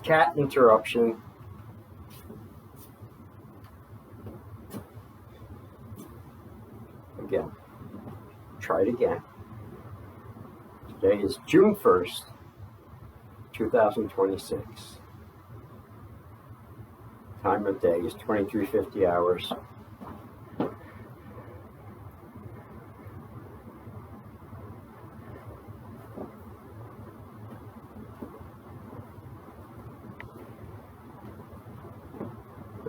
cat interruption. Again. Try it again. Today is June 1st, 2026. Time of day is 23:50 hours. I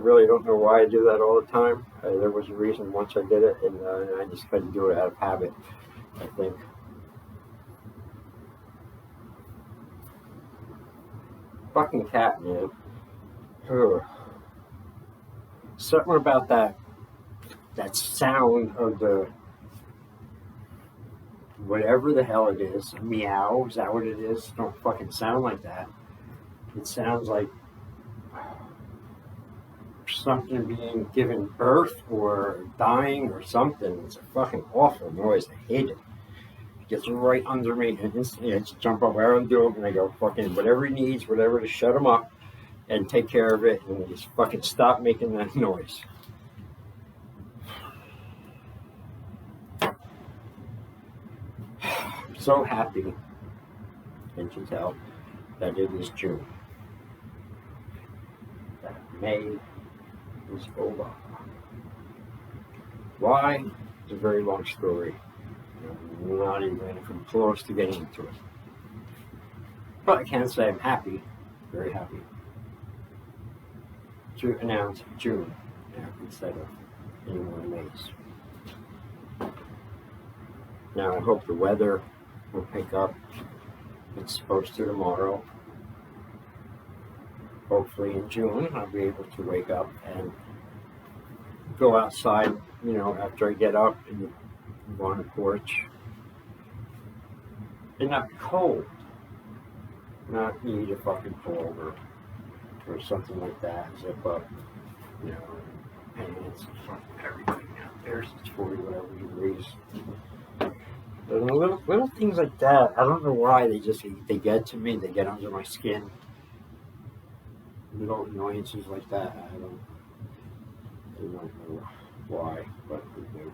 really don't know why I do that all the time. There was a reason once I did it, and I just had to do it out of habit, I think. Fucking cat, man. Ugh. Something about that sound of the whatever the hell it is. Meow, is that what it is? It don't fucking sound like that. It sounds like something being given birth or dying or something. It's a fucking awful noise. I hate it. It gets right under me, and instantly I just jump up where I'm doing, and I go fucking whatever he needs, whatever, to shut him up and take care of it, and just fucking stop making that noise. I'm so happy, can't you tell, that it is June. That May is over. Why? It's a very long story. I'm not even close to getting into it. But I can say I'm happy, very happy, to announce June now instead of any more Mays. Now I hope the weather will pick up. It's supposed to tomorrow. Hopefully in June I'll be able to wake up and go outside, after I get up and go on the porch. And not be cold. Not need a fucking pullover or something like that. Zip up, pants and fucking everything out there. It's 40 whatever degrees. Little things like that. I don't know why they get to me. They get under my skin. Little annoyances like that. I don't know why, but they do.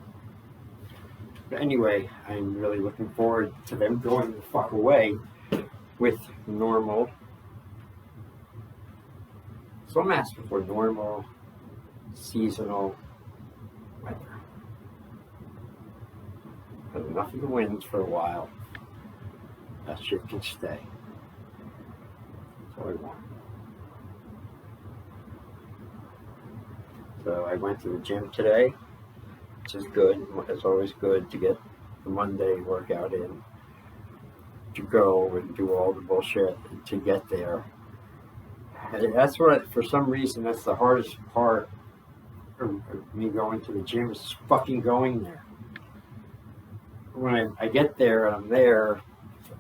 But anyway, I'm really looking forward to them going the fuck away with normal. So I'm asking for normal, seasonal weather. Had enough of the winds for a while. That shit can stay. That's all I want. So I went to the gym today, which is good. It's always good to get the Monday workout in, to go and do all the bullshit to get there. And that's what, for some reason, that's the hardest part of me going to the gym, is fucking going there. When I get there and I'm there,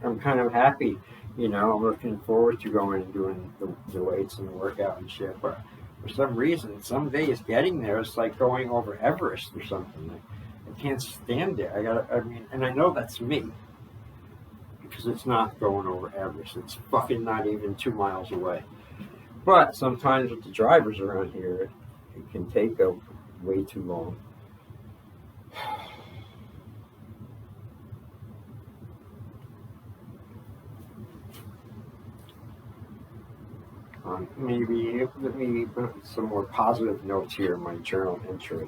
I'm kind of happy, I'm looking forward to going and doing the weights and the workout and shit, but for some reason, some days getting there is like going over Everest or something. I can't stand it. And I know that's me, because it's not going over Everest. It's fucking not even 2 miles away. But sometimes with the drivers around here, it can take way too long. Maybe let me put some more positive notes here in my journal entry.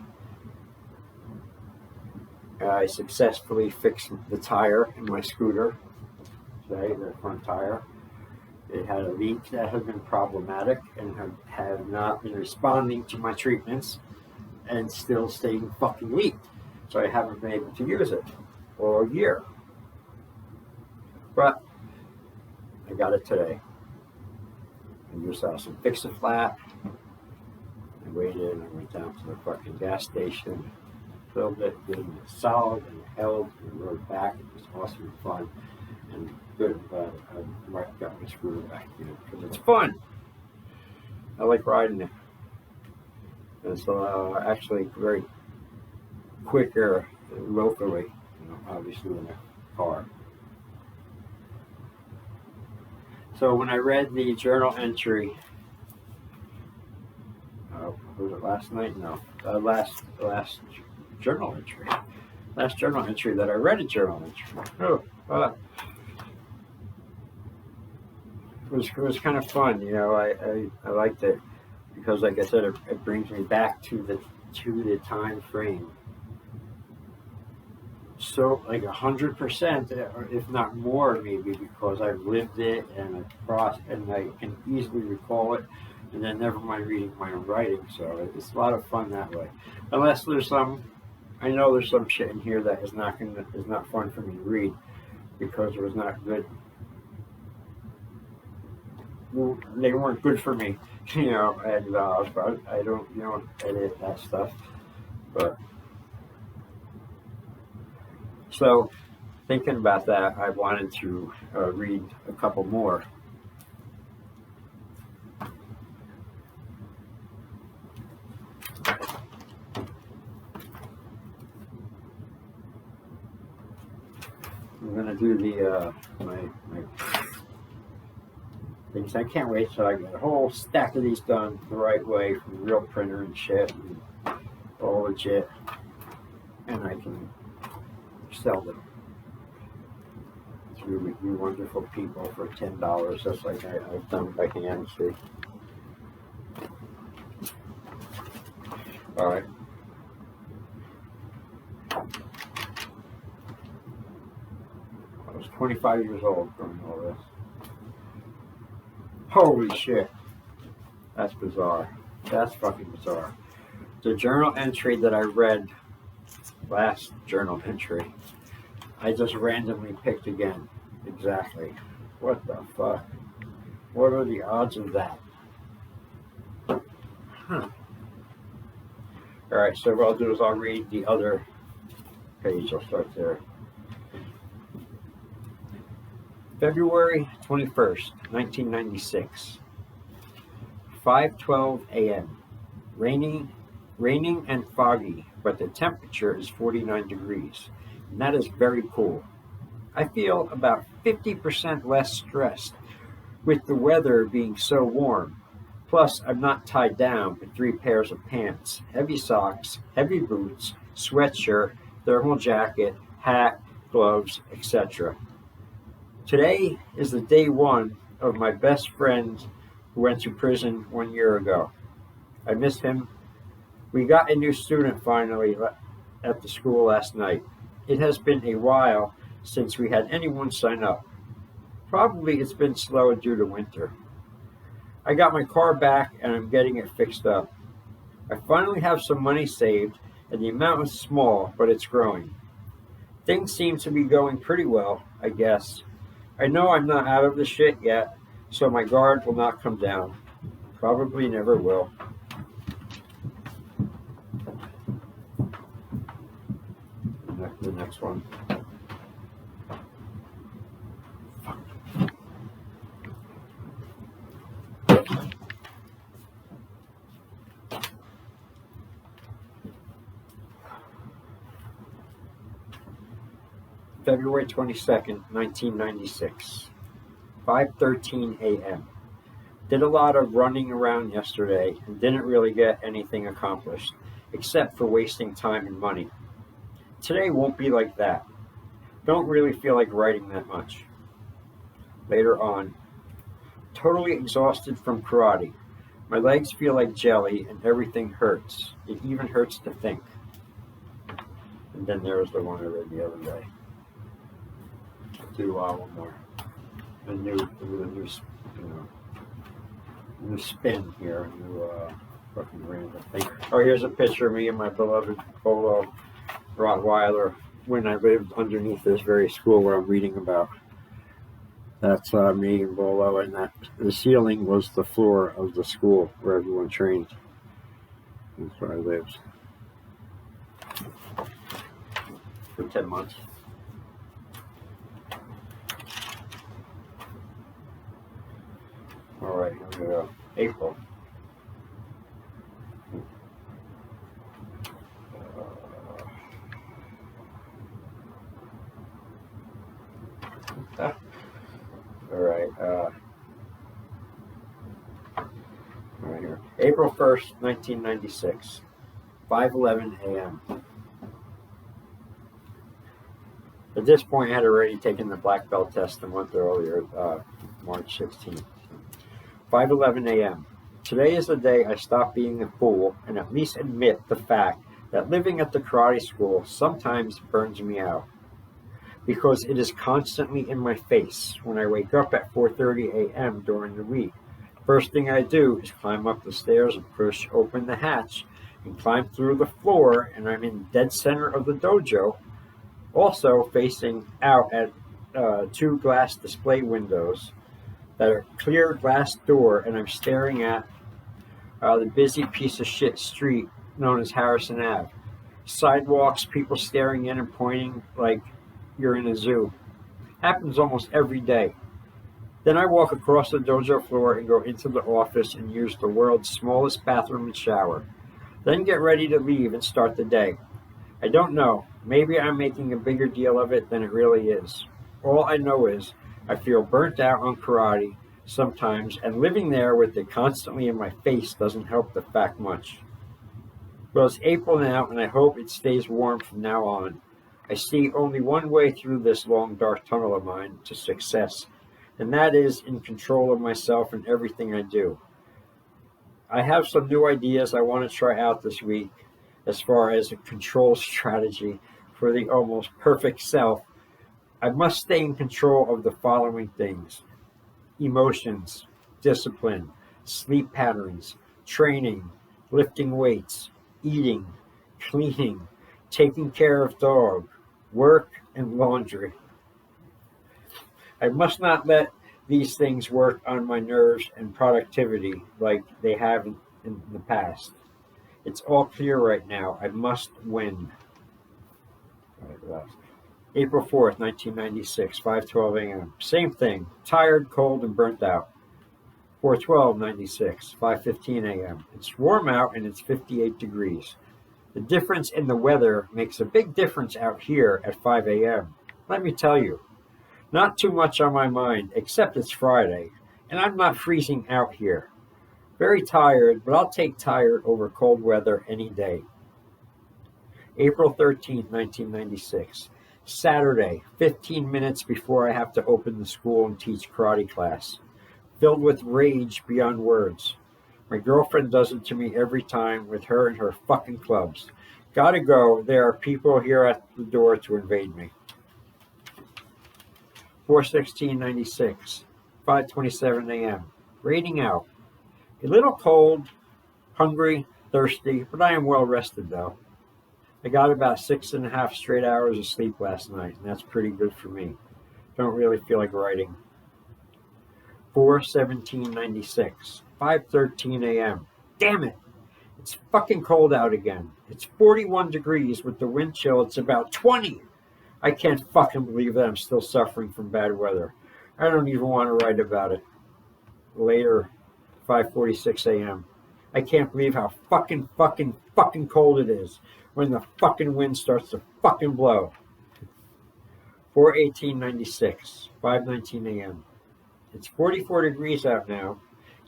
I successfully fixed the tire in my scooter today, the front tire. It had a leak that had been problematic and had not been responding to my treatments, and still staying fucking leaked. So I haven't been able to use it for a year. But I got it today. I just saw some Fix-A-Flat. I waited and I went down to the fucking gas station, filled it, gave it a solid, and held, and rode back. It was awesome and fun, and good. I got my scooter back again, because it's fun. I like riding it. And so actually very quicker locally, obviously in a car. So when I read the journal entry, was it last night? No, last journal entry. Last journal entry that I read a journal entry. It was kind of fun, you know. I liked it because, like I said, it brings me back to the time frame. So like 100%, if not more, maybe, because I've lived it and I can easily recall it, and then never mind reading my own writing. So it's a lot of fun that way. Unless I know there's some shit in here that is not fun for me to read because it was not good. They weren't good for me, you know, and I don't, edit that stuff, but. So, thinking about that, I wanted to read a couple more. I'm gonna do the my things. I can't wait till I get a whole stack of these done the right way from the real printer and shit, and all legit, and I can sell them to you wonderful people for $10, just like I've done by hand. See. All right. I was 25 years old during all this. Holy shit. That's bizarre. That's fucking bizarre. The journal entry that I read, last journal entry, I just randomly picked again. Exactly. What the fuck? What are the odds of that? Huh. Alright, so what I'll do is I'll read the other page. I'll start there. February 21st, 1996. 5:12 a.m. Raining and foggy, but the temperature is 49 degrees, and that is very cool. I feel about 50% less stressed with the weather being so warm. Plus, I'm not tied down with 3 pairs of pants, heavy socks, heavy boots, sweatshirt, thermal jacket, hat, gloves, etc. Today is the day 1 of my best friend who went to prison 1 year ago. I miss him. We got a new student finally at the school last night. It has been a while since we had anyone sign up. Probably it's been slow due to winter. I got my car back and I'm getting it fixed up. I finally have some money saved and the amount is small, but it's growing. Things seem to be going pretty well, I guess. I know I'm not out of the shit yet, so my guard will not come down. Probably never will. The next one. February 22nd, 1996. 5:13 a.m. Did a lot of running around yesterday and didn't really get anything accomplished, except for wasting time and money. Today won't be like that. Don't really feel like writing that much. Later on. Totally exhausted from karate. My legs feel like jelly and everything hurts. It even hurts to think. And then there was the one I read the other day. I'll do one more. A new spin here. A new fucking random thing. Oh, here's a picture of me and my beloved Polo Rottweiler when I lived underneath this very school where I'm reading about. That's me and Bolo, and that the ceiling was the floor of the school where everyone trained. That's where I lived for 10 months. All right, here we go. April. All right. April 1st, 1996, 5:11 a.m. At this point, I had already taken the black belt test a month earlier, March 16th. 5:11 a.m. Today is the day I stop being a fool and at least admit the fact that living at the karate school sometimes burns me out, because it is constantly in my face when I wake up at 4:30 a.m. during the week. First thing I do is climb up the stairs and push open the hatch and climb through the floor, and I'm in dead center of the dojo, also facing out at two glass display windows that are clear glass door, and I'm staring at the busy piece of shit street known as Harrison Ave. Sidewalks, people staring in and pointing like you're in a zoo. Happens almost every day. Then I walk across the dojo floor and go into the office and use the world's smallest bathroom and shower. Then get ready to leave and start the day. I don't know. Maybe I'm making a bigger deal of it than it really is. All I know is I feel burnt out on karate sometimes, and living there with it constantly in my face doesn't help the fact much. Well, it's April now, and I hope it stays warm from now on. I see only one way through this long, dark tunnel of mine to success, and that is in control of myself and everything I do. I have some new ideas I want to try out this week as far as a control strategy for the almost perfect self. I must stay in control of the following things: emotions, discipline, sleep patterns, training, lifting weights, eating, cleaning, taking care of dog, work, and laundry. I must not let these things work on my nerves and productivity like they have in the past. It's all clear right now. I must win. April 4th, 1996, 5:12 a.m. Same thing. Tired, cold, and burnt out. 4/12/96, 5:15 a.m. It's warm out and it's 58 degrees. The difference in the weather makes a big difference out here at 5 a.m. Let me tell you. Not too much on my mind, except it's Friday, and I'm not freezing out here. Very tired, but I'll take tired over cold weather any day. April 13th, 1996. Saturday, 15 minutes before I have to open the school and teach karate class. Filled with rage beyond words. My girlfriend does it to me every time with her and her fucking clubs. Gotta go. There are people here at the door to invade me. 4/16/96, 5:27 a.m. Raining out. A little cold, hungry, thirsty, but I am well rested though. I got about 6.5 straight hours of sleep last night, and that's pretty good for me. Don't really feel like writing. 4/17/96, 5:13 a.m. Damn it! It's fucking cold out again. It's 41 degrees with the wind chill. It's about 20. I can't fucking believe that I'm still suffering from bad weather. I don't even want to write about it. Later, 5:46 a.m. I can't believe how fucking cold it is when the fucking wind starts to fucking blow. 4/18/96, 5:19 a.m. It's 44 degrees out now,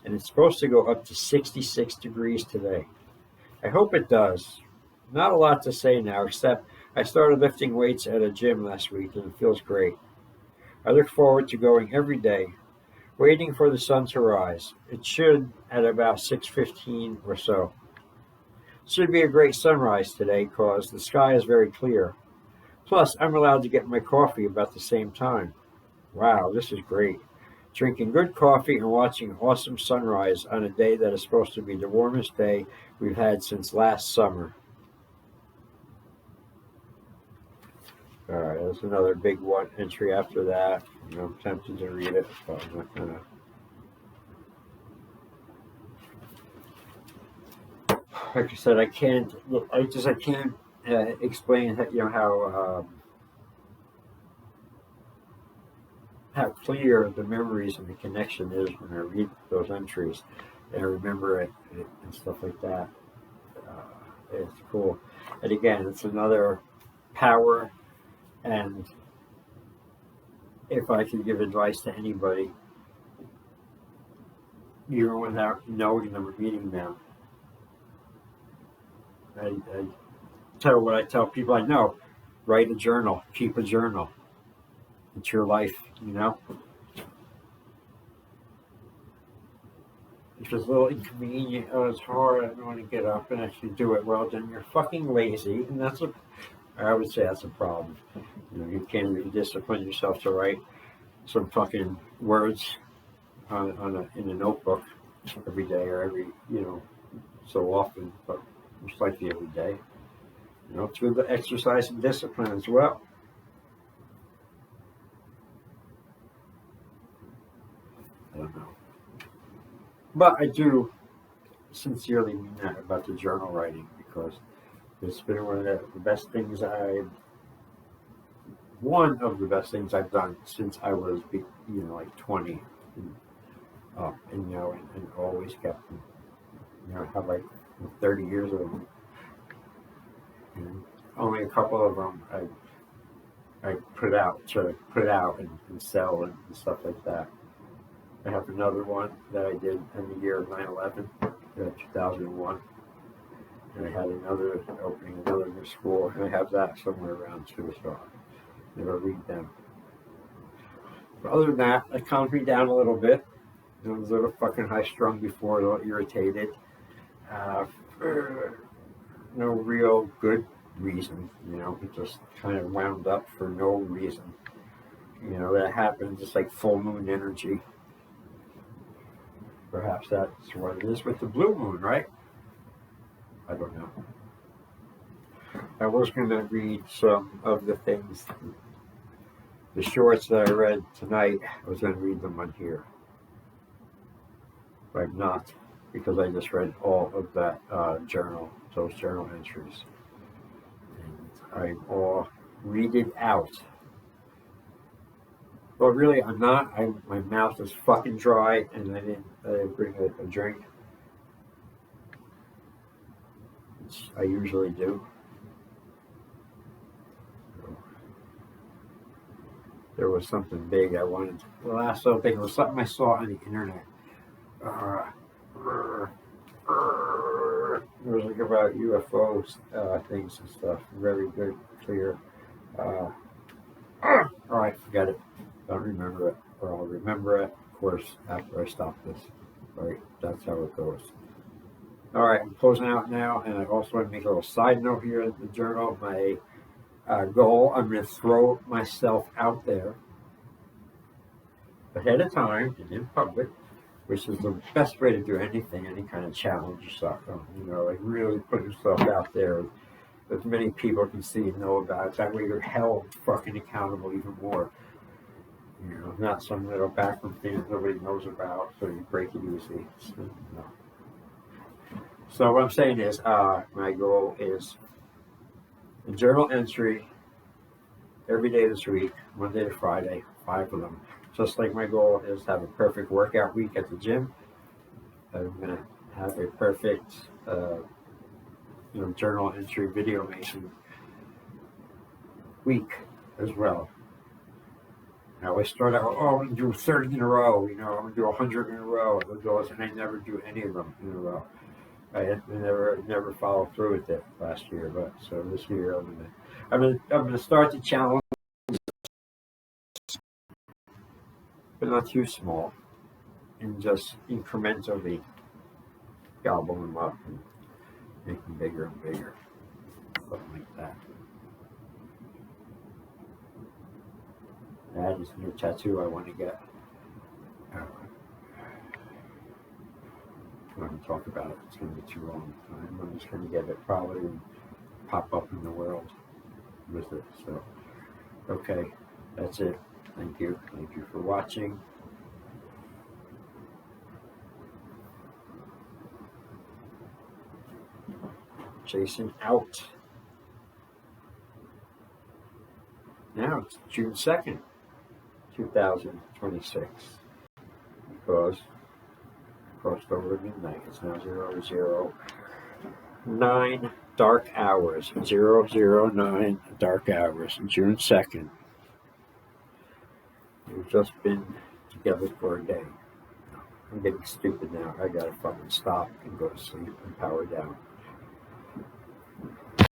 and it's supposed to go up to 66 degrees today. I hope it does. Not a lot to say now, except I started lifting weights at a gym last week, and it feels great. I look forward to going every day, waiting for the sun to rise. It should at about 6:15 or so. It should be a great sunrise today because the sky is very clear. Plus, I'm allowed to get my coffee about the same time. Wow, this is great. Drinking good coffee and watching an awesome sunrise on a day that is supposed to be the warmest day we've had since last summer. All right, there's another big one entry after that. I'm tempted to read it, but I'm not gonna. Like I said, I can't explain how clear the memories and the connection is when I read those entries and I remember it and stuff like that. It's cool. And again, it's another power. And if I could give advice to anybody, even without knowing them or meeting them. I what I tell people I know: write a journal, keep a journal. It's your life, you know. If it's a little inconvenient, oh, it's hard, I don't want to get up and actually do it. Well, then you're fucking lazy, and I would say that's a problem. You know, you can't really discipline yourself to write some fucking words in a notebook every day or every, so often, but most likely every day. You know, through the exercise and discipline as well. I don't know. But I do sincerely mean that about the journal writing, because it's been one of the best things I've done since I was, like 20, and always kept, I have like 30 years of them, and only a couple of them I put out and sell and stuff like that. I have another one that I did in the year of 9/11, 2001. And I had opening another new school, and I have that somewhere around too, so I never read them. But other than that, it calmed me down a little bit. I was a little fucking high strung before, a little irritated. For no real good reason, it just kind of wound up for no reason. That happens. It's like full moon energy. Perhaps that's what it is with the blue moon, right? I don't know. I was going to read some of the things, the shorts that I read tonight. I was going to read them on here, but I'm not, because I just read all of that those journal entries, and I'm all read it out. Well, really, I'm not. My mouth is fucking dry, and I didn't bring a drink. Which I usually do. So, there was something big I wanted. The last little thing was something I saw on the internet. It was like about UFOs, things and stuff. Very good, clear. All right, forget it. Don't remember it, or I'll remember it, of course, after I stop this. All right, that's how it goes. All right, I'm closing out now, and I also want to make a little side note here in the journal. My goal, I'm going to throw myself out there ahead of time and in public, which is the best way to do anything, any kind of challenge or something. Like really put yourself out there as many people can see and know about it. That way you're held fucking accountable even more. Not some little backroom thing that nobody knows about, so you break it easy. No. So what I'm saying is, my goal is a journal entry every day this week, Monday to Friday, 5 of them. Just like my goal is to have a perfect workout week at the gym. I'm going to have a perfect, journal entry video making week as well. I always start out, I'm going to do 30 in a row, I'm going to do 100 in a row, and I never do any of them in a row. I never followed through with it last year, but so this year I'm gonna start the challenge, but not too small, and just incrementally gobble them up and make them bigger and bigger, something like that. That is a new tattoo I want to get. I'm not going to talk about it. It's going to be too long time. I'm just going to get it probably and pop up in the world with it. So, okay, that's it. Thank you. Thank you for watching. Jason out. Now it's June 2nd, 2026. Because crossed over midnight. It's now 009 dark hours. 009 dark hours. June 2nd. We've just been together for a day. I'm getting stupid now. I gotta fucking stop and go to sleep and power down.